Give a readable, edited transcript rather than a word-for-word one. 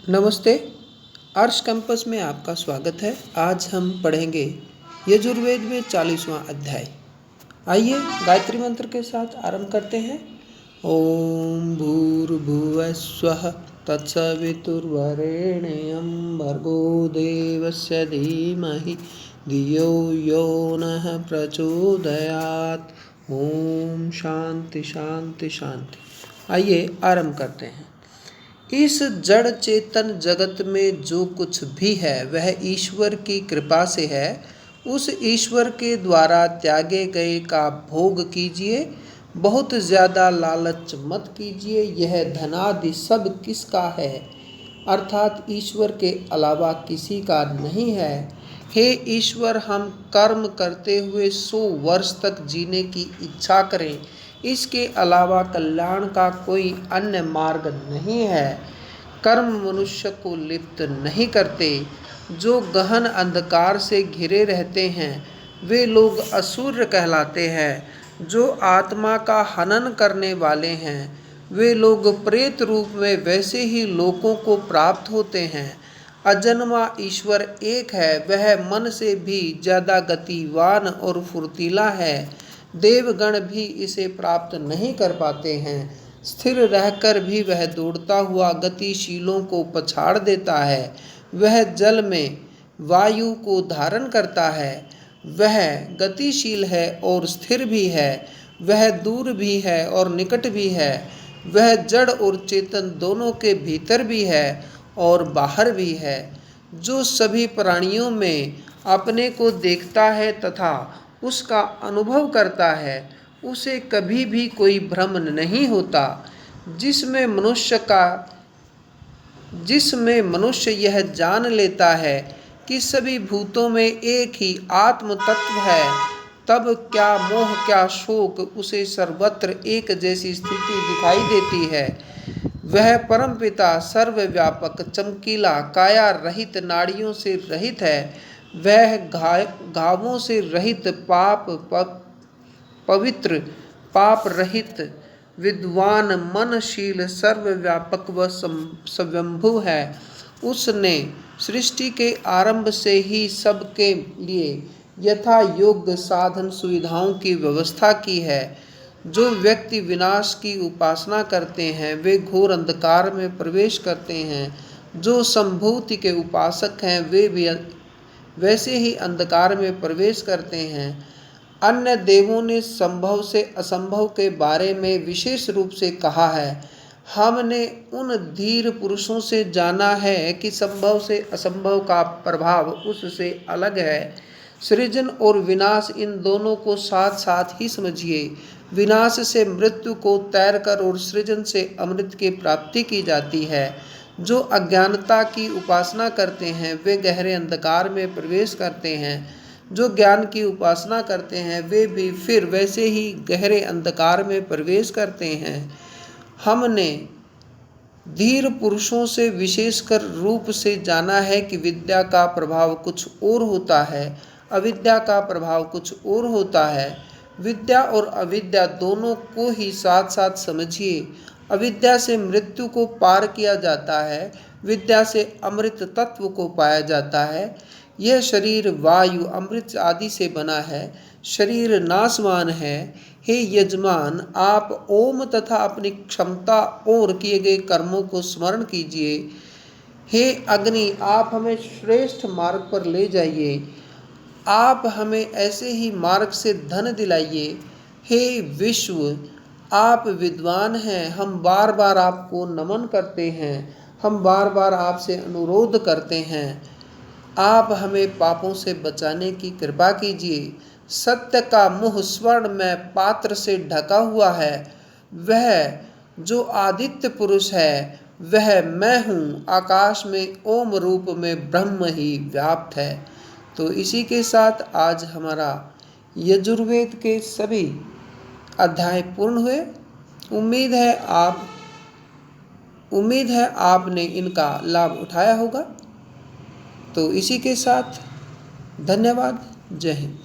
नमस्ते। Arts campus में आपका स्वागत है। आज हम पढ़ेंगे यजुर्वेद में 40वां अध्याय। आइए गायत्री मंत्र के साथ आरंभ करते हैं। ओम भूर्भुवः स्वः तत्सवितुर्वरेण्यं भर्गो देवस्य धीमहि धियो यो नः प्रचोदयात्। ओम शांति शांति शांति। आइए आरंभ करते हैं। इस जड़ चेतन जगत में जो कुछ भी है वह ईश्वर की कृपा से है। उस ईश्वर के द्वारा त्यागे गए का भोग कीजिए। बहुत ज़्यादा लालच मत कीजिए। यह धनादि सब किसका है, अर्थात ईश्वर के अलावा किसी का नहीं है। हे ईश्वर, हम कर्म करते हुए 100 वर्ष तक जीने की इच्छा करें, इसके अलावा कल्याण का कोई अन्य मार्ग नहीं है। कर्म मनुष्य को लिप्त नहीं करते। जो गहन अंधकार से घिरे रहते हैं वे लोग असुर कहलाते हैं। जो आत्मा का हनन करने वाले हैं वे लोग प्रेत रूप में वैसे ही लोकों को प्राप्त होते हैं। अजन्मा ईश्वर एक है, वह मन से भी ज्यादा गतिवान और फुर्तीला है। देवगण भी इसे प्राप्त नहीं कर पाते हैं। स्थिर रहकर भी वह दौड़ता हुआ गतिशीलों को पछाड़ देता है। वह जल में वायु को धारण करता है। वह गतिशील है और स्थिर भी है। वह दूर भी है और निकट भी है। वह जड़ और चेतन दोनों के भीतर भी है और बाहर भी है। जो सभी प्राणियों में अपने को देखता है तथा उसका अनुभव करता है उसे कभी भी कोई भ्रम नहीं होता। जिसमें मनुष्य यह जान लेता है कि सभी भूतों में एक ही आत्म तत्व है, तब क्या मोह क्या शोक, उसे सर्वत्र एक जैसी स्थिति दिखाई देती है। वह परमपिता सर्वव्यापक चमकीला काया रहित नाड़ियों से रहित है। वह घावों से रहित पवित्र पाप रहित विद्वान मनशील सर्वव्यापक व स्वयंभू है। उसने सृष्टि के आरंभ से ही सबके लिए यथा योग्य साधन सुविधाओं की व्यवस्था की है। जो व्यक्ति विनाश की उपासना करते हैं वे घोर अंधकार में प्रवेश करते हैं। जो संभूति के उपासक हैं वे भी वैसे ही अंधकार में प्रवेश करते हैं। अन्य देवों ने संभव से असंभव के बारे में विशेष रूप से कहा है। हमने उन धीर पुरुषों से जाना है कि संभव से असंभव का प्रभाव उससे अलग है। सृजन और विनाश इन दोनों को साथ साथ ही समझिए। विनाश से मृत्यु को तैर कर और सृजन से अमृत की प्राप्ति की जाती है। जो अज्ञानता की उपासना करते हैं वे गहरे अंधकार में प्रवेश करते हैं। जो ज्ञान की उपासना करते हैं वे भी फिर वैसे ही गहरे अंधकार में प्रवेश करते हैं। हमने धीर पुरुषों से विशेषकर रूप से जाना है कि विद्या का प्रभाव कुछ और होता है, अविद्या का प्रभाव कुछ और होता है। विद्या और अविद्या दोनों को ही साथ साथ समझिए। अविद्या से मृत्यु को पार किया जाता है, विद्या से अमृत तत्व को पाया जाता है। यह शरीर वायु अमृत आदि से बना है। शरीर नाशवान है। हे यजमान, आप ओम तथा अपनी क्षमता और किए गए कर्मों को स्मरण कीजिए। हे अग्नि, आप हमें श्रेष्ठ मार्ग पर ले जाइए। आप हमें ऐसे ही मार्ग से धन दिलाइए। हे विश्व, आप विद्वान हैं। हम बार बार आपको नमन करते हैं। हम बार बार आपसे अनुरोध करते हैं। आप हमें पापों से बचाने की कृपा कीजिए। सत्य का मुह स्वर्ण में पात्र से ढका हुआ है। वह जो आदित्य पुरुष है वह मैं हूँ। आकाश में ओम रूप में ब्रह्म ही व्याप्त है। तो इसी के साथ आज हमारा यजुर्वेद के सभी अध्याय पूर्ण हुए। उम्मीद है आपने इनका लाभ उठाया होगा। तो इसी के साथ धन्यवाद। जय हिंद।